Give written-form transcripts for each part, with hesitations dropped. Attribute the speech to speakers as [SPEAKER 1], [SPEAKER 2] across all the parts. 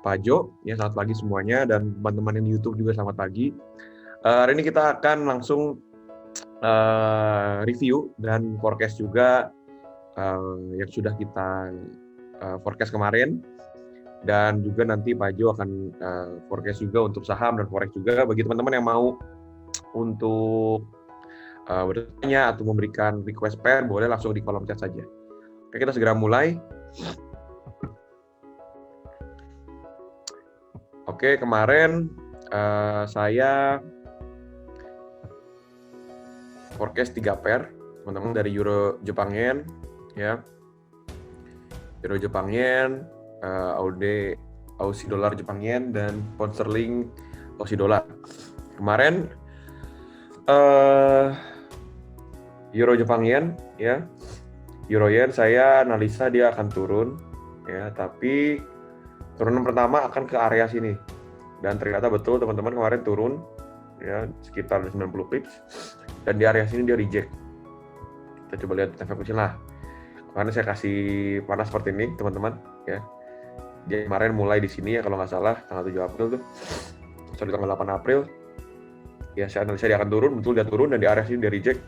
[SPEAKER 1] Pak Jo. Ya, selamat pagi semuanya, dan teman-teman yang di YouTube juga selamat pagi. Hari ini kita akan langsung review dan forecast juga yang sudah kita forecast kemarin, dan juga nanti Pak Jo akan forecast juga untuk saham dan forex juga. Bagi teman-teman yang mau untuk bertanya atau memberikan request pair, boleh langsung di kolom chat saja. Oke, kita segera mulai. Oke, kemarin saya forecast 3 pair, teman-teman, dari Euro Jepang Yen, ya. Euro Jepang Yen, AUD Aussie Dollar Jepang Yen, dan Pound Sterling Aussie Dollar. Kemarin Euro Jepang Yen, ya. Euro Yen saya analisa dia akan turun, ya, tapi turunan pertama akan ke area sini. Dan ternyata betul, teman-teman, kemarin turun ya sekitar 90 pips, dan di area sini dia reject. Kita coba lihat efek kecil. Nah, kemarin saya kasih panas seperti ini, teman-teman, ya. Dia kemarin mulai di sini ya, kalau nggak salah tanggal 7 April tuh. Sorry, tanggal 8 April. Ya, saya analisa dia akan turun, betul dia turun, dan di area sini dia reject.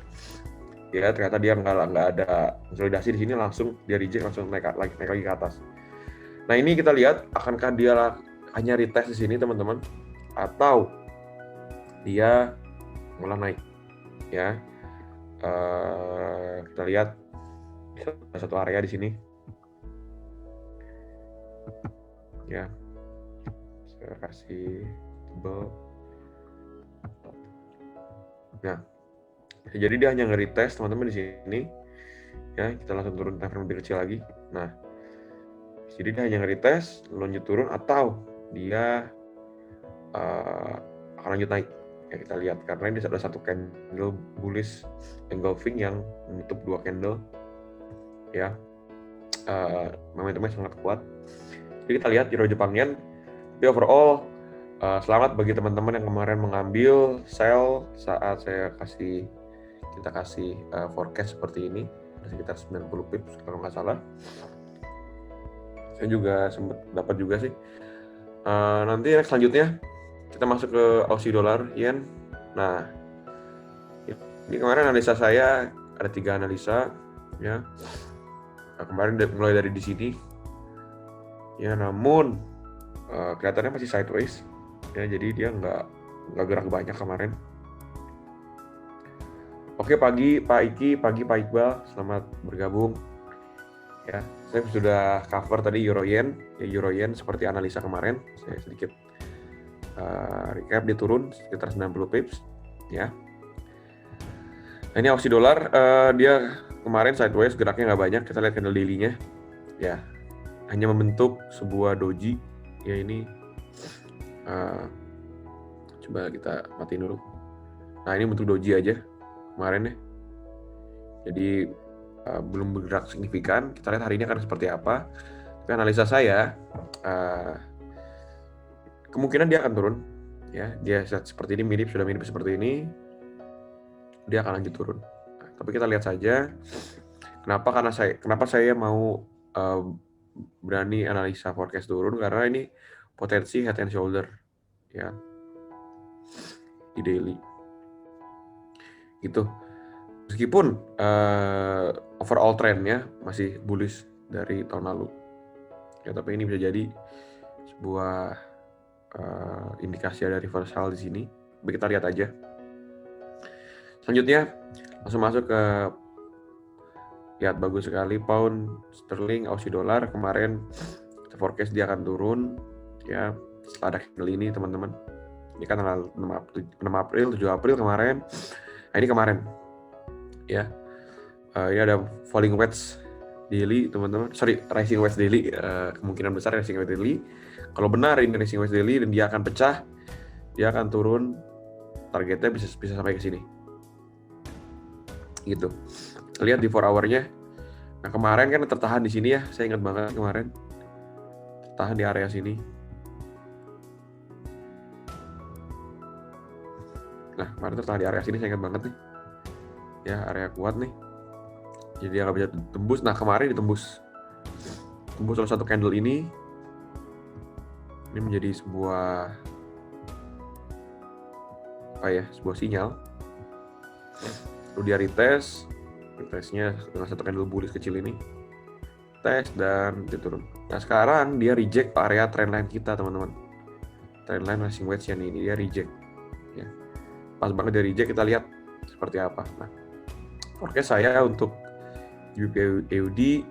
[SPEAKER 1] Ya, ternyata dia nggak ada konsolidasi di sini, langsung dia reject, langsung naik lagi ke atas. Nah, ini kita lihat akankah dia hanya retest di sini, teman-teman, atau dia mulai naik, ya. Kita lihat satu area di sini, ya. Saya kasih tebal. Nah, jadi dia hanya nge-retest, teman-teman, di sini, ya. Kita langsung turun time frame lebih kecil lagi. Nah, jadi dia hanya nge-retest, lanjut turun, atau dia akan lanjut naik. Ya, kita lihat, karena ini ada satu candle bullish engulfing yang menutup 2 candle, ya. Momentumnya sangat kuat. Jadi kita lihat Euro Jepang Yen. Tapi overall, selamat bagi teman-teman yang kemarin mengambil sell saat kita kasih forecast seperti ini, sekitar 90 pips kalau nggak salah. Saya juga sempat dapat juga sih. Nanti next selanjutnya kita masuk ke Aussie Dollar Yen. Nah, ini kemarin analisa saya ada 3 analisa, ya. Kemarin mulai dari di sini, ya, namun kelihatannya masih sideways, ya. Jadi dia nggak gerak banyak kemarin. Oke, pagi Pak Iki, pagi Pak Iqbal, selamat bergabung. Ya, saya sudah cover tadi Euro Yen. Ya, Euro Yen seperti analisa kemarin. Saya sedikit recap, dia turun sekitar 90 pips, ya. Nah, ini Aussie Dollar, dia kemarin sideways, geraknya nggak banyak. Kita lihat candle daily-nya, ya. Hanya membentuk sebuah doji, ya. Ini coba kita matiin dulu. Nah, ini bentuk doji aja kemarin, ya. Jadi belum bergerak signifikan. Kita lihat hari ini akan seperti apa. Tapi analisa saya, kemungkinan dia akan turun, ya. Dia seperti ini, sudah mirip seperti ini, dia akan lanjut turun. Nah, tapi kita lihat saja. Kenapa saya mau berani analisa forecast turun, karena ini potensi head and shoulder, ya, di daily. Gitu. Meskipun overall trendnya masih bullish dari tahun lalu, ya, tapi ini bisa jadi sebuah indikasi ada reversal di sini. Kita lihat aja. Selanjutnya langsung masuk ke, lihat, bagus sekali Pound Sterling Aussie Dollar. Kemarin kita forecast dia akan turun, ya, setelah ada candle ini, teman-teman. Ini kan tanggal 6 April, 7 April kemarin. Nah, ini kemarin, ya. Ini ada falling wedge daily, teman-teman. Sorry, rising wedge daily. Kemungkinan besar rising wedge daily. Kalau benar ini rising wedge daily dan dia akan pecah, dia akan turun. Targetnya bisa sampai ke sini. Gitu. Lihat di 4 hour-nya. Nah, kemarin kan tertahan di sini, ya. Saya ingat banget kemarin. Tertahan di area sini. Nah, kemarin tertahan di area sini, saya ingat banget nih. Ya, area kuat nih. Jadi dia nggak bisa tembus. Nah, kemarin ditembus salah satu candle ini. Ini menjadi sebuah sebuah sinyal. Lalu dia retestnya dengan satu candle bullish kecil ini, tes dan dia turun. Nah sekarang dia reject area trendline kita teman-teman, trendline rising wedge ini dia reject ya. Pas banget dia reject, kita lihat seperti apa. Nah forecast saya untuk GBP/USD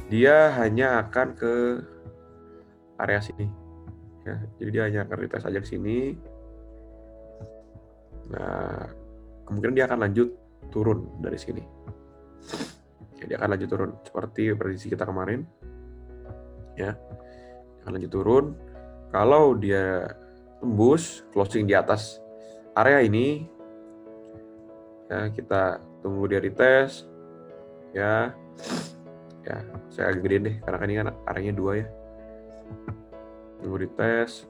[SPEAKER 1] dia hanya akan ke area sini ya, jadi dia hanya akan retest aja ke sini. Nah kemungkinan dia akan lanjut turun dari sini ya, dia akan lanjut turun seperti prediksi kita kemarin ya, akan lanjut turun. Kalau dia tembus closing di atas area ini ya, kita tunggu dia retest ya. Saya agak gedein deh karena kan ini kan areanya 2 ya. Tunggu retest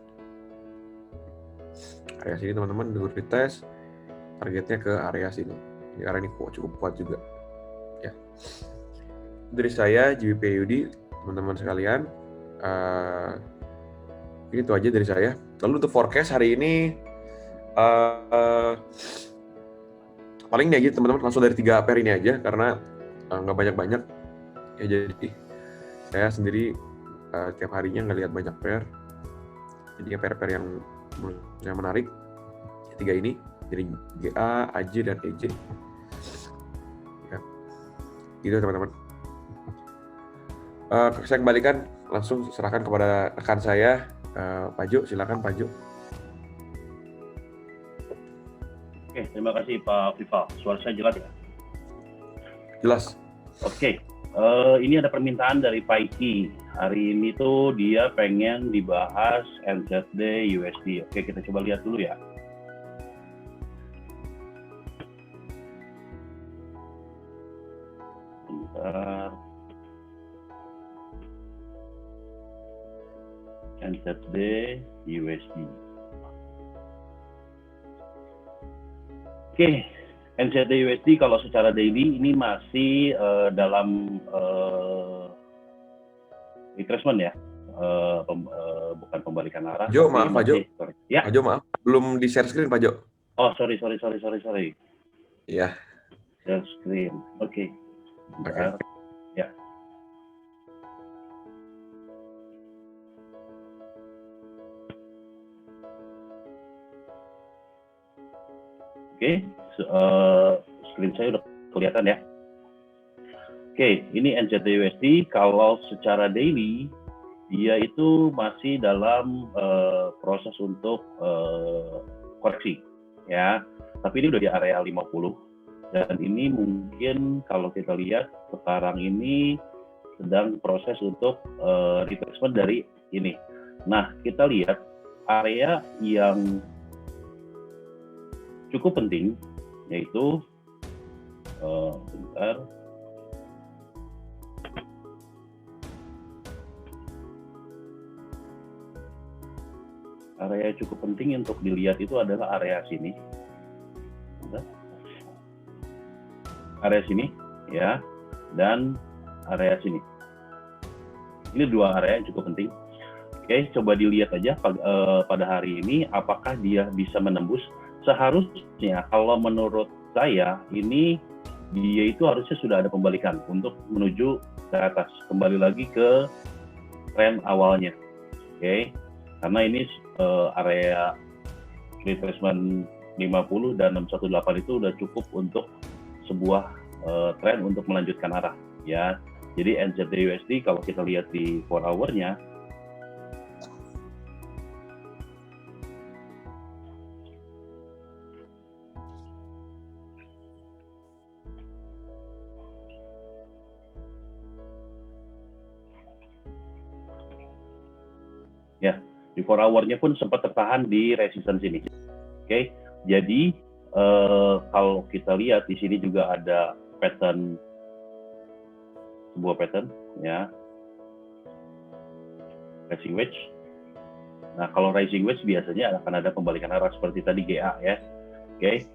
[SPEAKER 1] area sini teman-teman, tunggu retest, targetnya ke area sini ya, karena ini cukup kuat juga ya. Dari saya GBP/USD teman-teman sekalian, ini itu aja dari saya. Lalu untuk forecast hari ini paling ini aja teman-teman, langsung dari 3 pair ini aja karena nggak banyak-banyak ya, jadi saya sendiri tiap harinya ngelihat banyak pair, jadi pair-pair yang menurut saya menarik 3 ini, jadi GA, AJ, dan EJ ya, gitu teman-teman. Saya kembalikan, langsung serahkan kepada rekan saya, Pak Jo. Silakan Pak Jo.
[SPEAKER 2] Oke, terima kasih Pak Vival. Suara saya jelas ya?
[SPEAKER 1] Jelas.
[SPEAKER 2] Oke, ini ada permintaan dari Pak Iki. Hari ini tuh dia pengen dibahas NZD USD. Oke, kita coba lihat dulu ya. Bentar. NZD USD. Oke, NZD USD kalau secara daily ini masih dalam retracement ya, bukan pembalikan arah.
[SPEAKER 1] Jo, maaf Pak Jo.
[SPEAKER 2] Ya.
[SPEAKER 1] Pak Jo, maaf, belum di share screen Pak Jo.
[SPEAKER 2] Oh, sorry.
[SPEAKER 1] Iya.
[SPEAKER 2] Share screen. Oke. Ya. Oke, screen saya udah kelihatan ya. Oke, ini NZD USD kalau secara daily dia itu masih dalam proses untuk koreksi ya. Tapi ini udah di area 50 dan ini mungkin kalau kita lihat sekarang ini sedang proses untuk retracement dari ini. Nah, kita lihat area yang cukup penting yaitu bentar. Area cukup penting untuk dilihat itu adalah area sini. Bentar. Area sini ya, dan area sini. Ini 2 area yang cukup penting. Oke, coba dilihat aja pada hari ini apakah dia bisa menembus. Seharusnya kalau menurut saya ini dia itu harusnya sudah ada pembalikan untuk menuju ke atas, kembali lagi ke tren awalnya. Oke, karena ini area retracement 50 dan 618 itu udah cukup untuk sebuah tren untuk melanjutkan arah ya. Jadi NZD USD kalau kita lihat di 4 hour-nya ya, di 4 hour-nya pun sempat tertahan di resistance ini. Oke, jadi kalau kita lihat di sini juga ada sebuah pattern ya, rising wedge. Nah, kalau rising wedge biasanya akan ada pembalikan arah seperti tadi GA ya. Oke,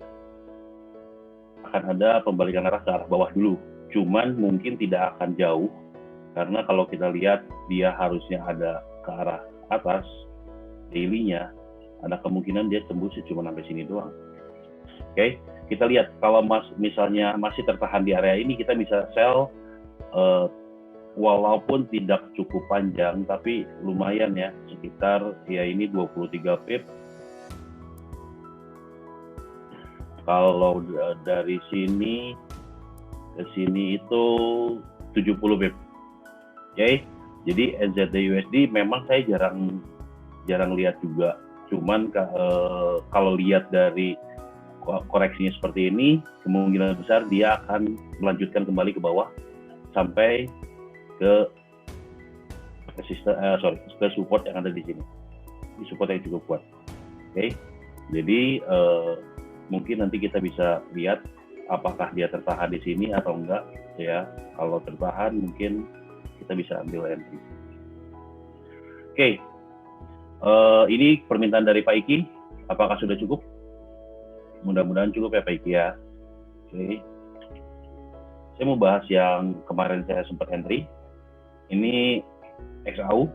[SPEAKER 2] akan ada pembalikan arah ke arah bawah dulu, cuman mungkin tidak akan jauh karena kalau kita lihat dia harusnya ada ke arah atas daily-nya, ada kemungkinan dia tembus cuma sampai sini doang. Oke, kita lihat kalau misalnya masih tertahan di area ini, kita bisa sell walaupun tidak cukup panjang, tapi lumayan ya, sekitar ya ini 23 pip. Kalau dari sini ke sini itu 70 pip. Oke, jadi NZD/USD memang saya jarang lihat juga. Cuman kalau lihat dari koreksinya seperti ini, kemungkinan besar dia akan melanjutkan kembali ke bawah sampai ke support yang ada di sini. Di support yang cukup kuat. Oke. Jadi mungkin nanti kita bisa lihat apakah dia tertahan di sini atau enggak ya. Kalau tertahan mungkin kita bisa ambil entry. Oke. Ini permintaan dari Pak Iki. Apakah sudah cukup? Mudah-mudahan cukup ya Pak Iki ya. Oke. Saya mau bahas yang kemarin saya sempat entry. Ini XAU.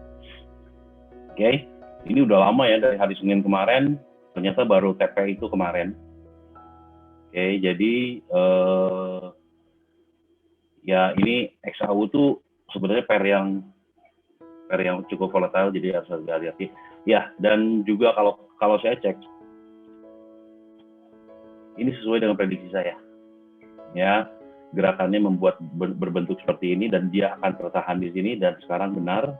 [SPEAKER 2] Oke. Ini udah lama ya, dari hari Senin kemarin. Ternyata baru TP itu kemarin. Oke, jadi ya ini XAU tuh sebenarnya pair yang cukup volatile, jadi harus hati-hati. Ya, dan juga kalau saya cek, ini sesuai dengan prediksi saya. Ya, gerakannya berbentuk seperti ini dan dia akan tertahan di sini, dan sekarang benar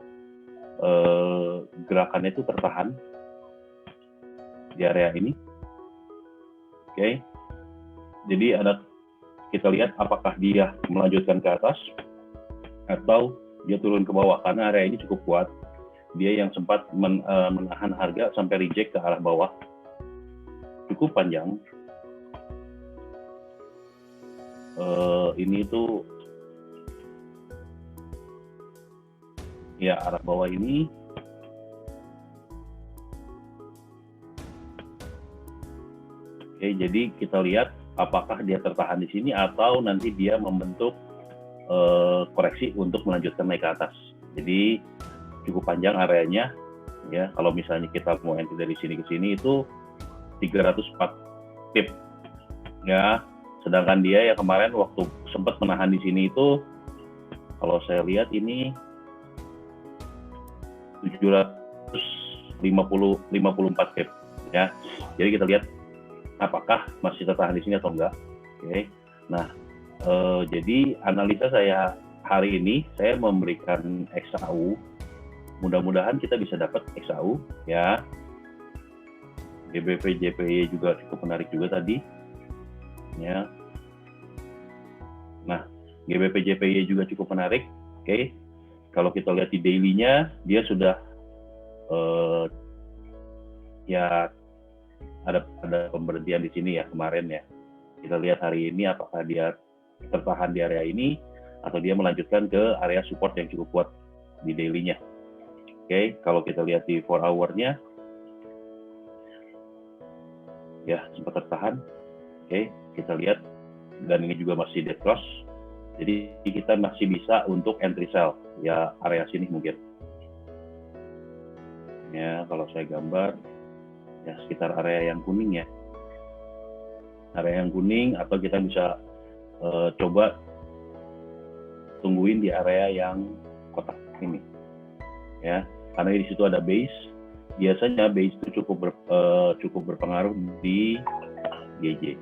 [SPEAKER 2] gerakannya itu tertahan di area ini. Oke. Jadi kita lihat apakah dia melanjutkan ke atas atau dia turun ke bawah, karena area ini cukup kuat. Dia yang sempat menahan harga sampai reject ke arah bawah cukup panjang. Ini tuh ya arah bawah ini oke, jadi kita lihat apakah dia tertahan di sini atau nanti dia membentuk koreksi untuk melanjutkan naik ke atas. Jadi cukup panjang areanya ya. Kalau misalnya kita mau entry dari sini ke sini itu 304 pip ya. Sedangkan dia ya kemarin waktu sempat menahan di sini itu, kalau saya lihat ini 754 pip ya. Jadi kita lihat apakah masih tertahan di sini atau enggak. Oke. Nah, jadi analisa saya hari ini saya memberikan XAU. Mudah-mudahan kita bisa dapat XAU ya. GBP JPY juga cukup menarik juga tadi. Ya. Nah, GBP JPY juga cukup menarik. Oke. Kalau kita lihat di daily-nya, dia sudah ya ada pemberhentian di sini ya kemarin ya. Kita lihat hari ini apakah dia tertahan di area ini atau dia melanjutkan ke area support yang cukup kuat di daily-nya. Oke, kalau kita lihat di 4 hour-nya ya sempat tertahan. Oke, kita lihat, dan ini juga masih dead cross. Jadi kita masih bisa untuk entry sell ya, area sini mungkin. Ya, kalau saya gambar ya sekitar area yang kuning ya. Area yang kuning, atau kita bisa coba tungguin di area yang kotak ini. Ya, karena di situ ada base. Biasanya base itu cukup berpengaruh di GJ.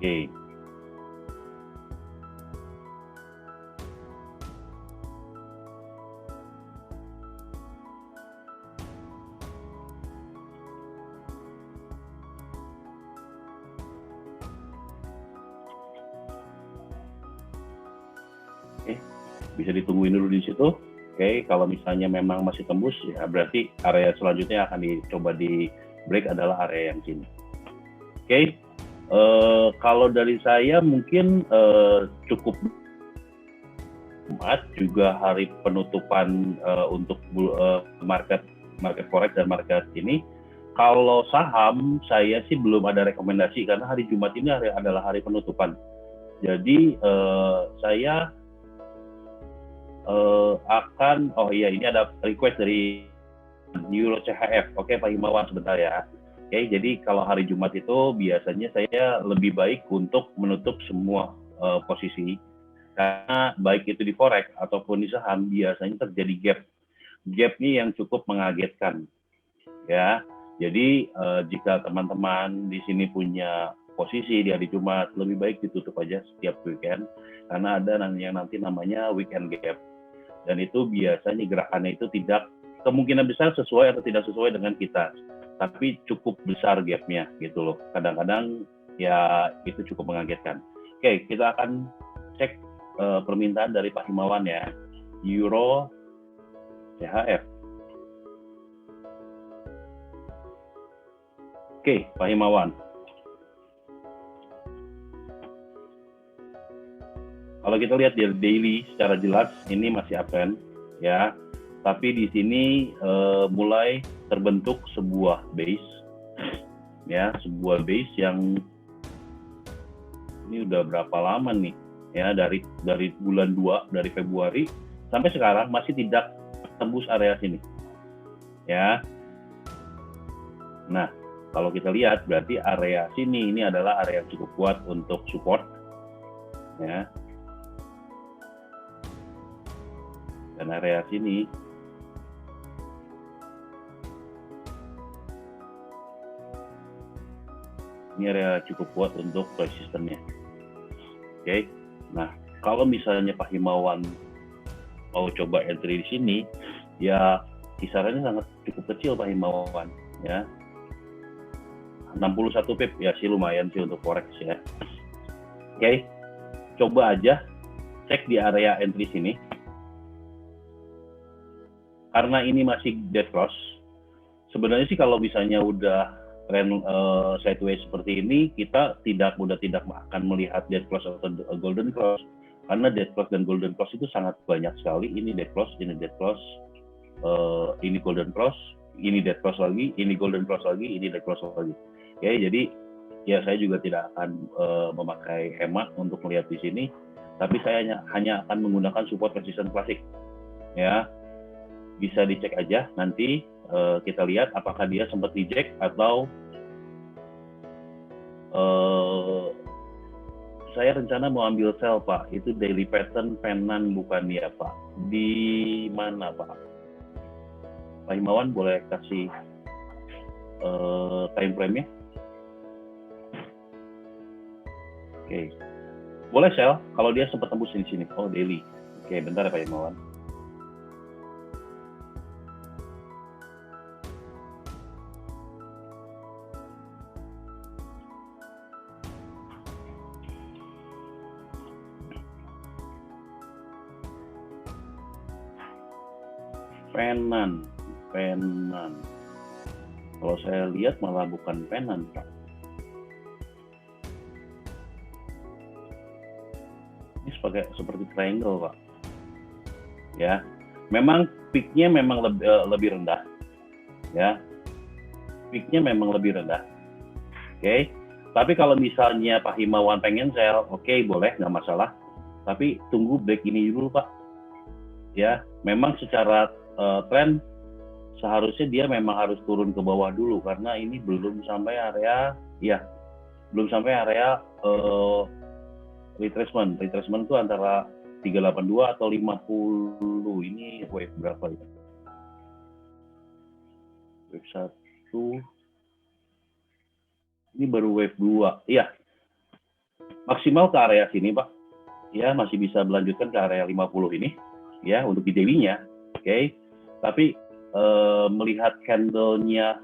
[SPEAKER 2] Oke. Bisa ditungguin dulu di situ. Oke, kalau misalnya memang masih tembus ya berarti area selanjutnya akan dicoba di break adalah area yang sini. Oke. Kalau dari saya mungkin cukup Jumat juga hari penutupan untuk market forex dan market ini. Kalau saham saya sih belum ada rekomendasi karena hari Jumat ini adalah hari penutupan. Jadi saya ini ada request dari Euro CHF. Oke, Pak Himawan sebentar ya. Oke, jadi kalau hari Jumat itu biasanya saya lebih baik untuk menutup semua posisi, karena baik itu di forex ataupun di saham biasanya terjadi gap. Gapnya yang cukup mengagetkan, ya. Jadi jika teman-teman di sini punya posisi di hari Jumat, lebih baik ditutup aja setiap weekend, karena ada yang nanti namanya weekend gap. Dan itu biasanya gerakannya itu tidak kemungkinan besar sesuai atau tidak sesuai dengan kita, tapi cukup besar gapnya gitu loh. Kadang-kadang ya itu cukup mengagetkan. Oke, kita akan cek permintaan dari Pak Himawan ya, Euro CHF. Oke, Pak Himawan. Kalau kita lihat di daily secara jelas ini masih uptrend ya, tapi di sini mulai terbentuk sebuah base ya, sebuah base yang ini udah berapa lama nih ya, dari bulan 2 dari Februari sampai sekarang masih tidak tembus area sini ya. Nah, kalau kita lihat berarti area sini ini adalah area yang cukup kuat untuk support ya. Dan area sini ini area cukup kuat untuk resistennya. Oke. Nah, kalau misalnya Pak Himawan mau coba entry di sini, ya kisarannya sangat cukup kecil Pak Himawan ya. 61 pip ya sih, lumayan sih untuk forex ya. Oke. Coba aja cek di area entry sini. Karena ini masih dead cross, sebenarnya sih kalau misalnya udah trend sideways seperti ini, kita tidak akan melihat dead cross atau golden cross, karena dead cross dan golden cross itu sangat banyak sekali. Ini dead cross, ini dead cross, ini golden cross, ini dead cross lagi, ini golden cross lagi, ini dead cross lagi. Oke, jadi ya saya juga tidak akan memakai hemat untuk melihat di sini, tapi saya hanya akan menggunakan support resistance klasik ya. Bisa dicek aja nanti, kita lihat apakah dia sempat reject atau saya rencana mau ambil sell Pak. Itu daily pattern penan bukan ya Pak? Di mana Pak? Pak Himawan boleh kasih time frame-nya? Oke. Boleh sell kalau dia sempat tembus di sini. Oh, daily. Oke, bentar ya Pak Himawan. Penan. Kalau saya lihat malah bukan penan, Pak. Ini seperti triangle, Pak. Ya, memang peak-nya memang lebih rendah. Ya, peak-nya memang lebih rendah. Oke. Tapi kalau misalnya Pak Himawan pengen sell, oke, boleh, nggak masalah. Tapi tunggu break ini dulu, Pak. Ya, memang secara tren seharusnya dia memang harus turun ke bawah dulu, karena ini belum sampai area retracement. Retracement itu antara 382 atau 50. Ini wave berapa ya? Wave 1. Ini baru wave 2. Iya. Maksimal ke area sini, Pak. Ya, masih bisa melanjutkan ke area 50 ini ya untuk di daily-nya. Oke. Tapi melihat candle-nya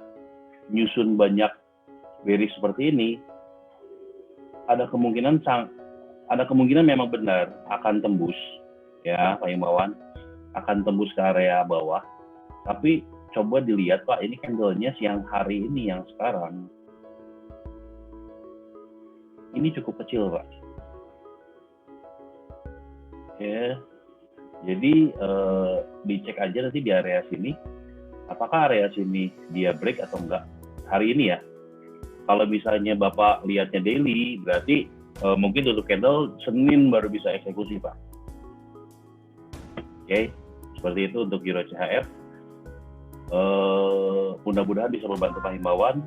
[SPEAKER 2] nyusun banyak bearish seperti ini, ada kemungkinan memang benar akan tembus ya Pak Himawan, akan tembus ke area bawah. Tapi coba dilihat Pak, ini candle-nya siang hari ini yang sekarang ini cukup kecil Pak. Ya. Jadi dicek aja nanti di area sini, apakah area sini dia break atau enggak hari ini ya. Kalau misalnya Bapak lihatnya daily, berarti mungkin tutup candle Senin baru bisa eksekusi Pak. Oke, seperti itu untuk Euro CHF. Mudah-mudahan bisa membantu Pak Himawan.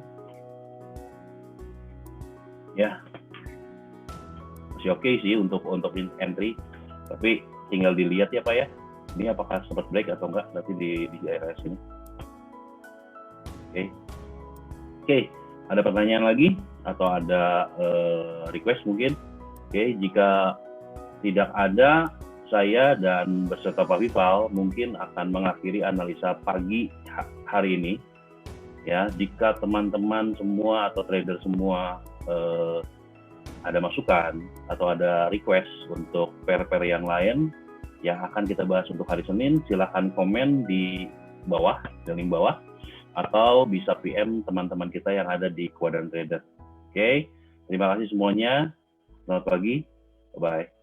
[SPEAKER 2] Ya, masih oke sih untuk entry, tapi tinggal dilihat ya Pak ya. Ini apakah sempat break atau enggak nanti di area sini. Oke, ada pertanyaan lagi atau ada request mungkin? Oke, jika tidak ada, saya dan beserta Pak Vival mungkin akan mengakhiri analisa pagi hari ini. Ya, jika teman-teman semua atau trader semua ada masukan atau ada request untuk pair-pair yang lain yang akan kita bahas untuk hari Senin, silahkan komen di bawah, di link bawah, atau bisa PM teman-teman kita yang ada di Quadrant Trader. Oke, terima kasih semuanya. Selamat pagi. Bye-bye.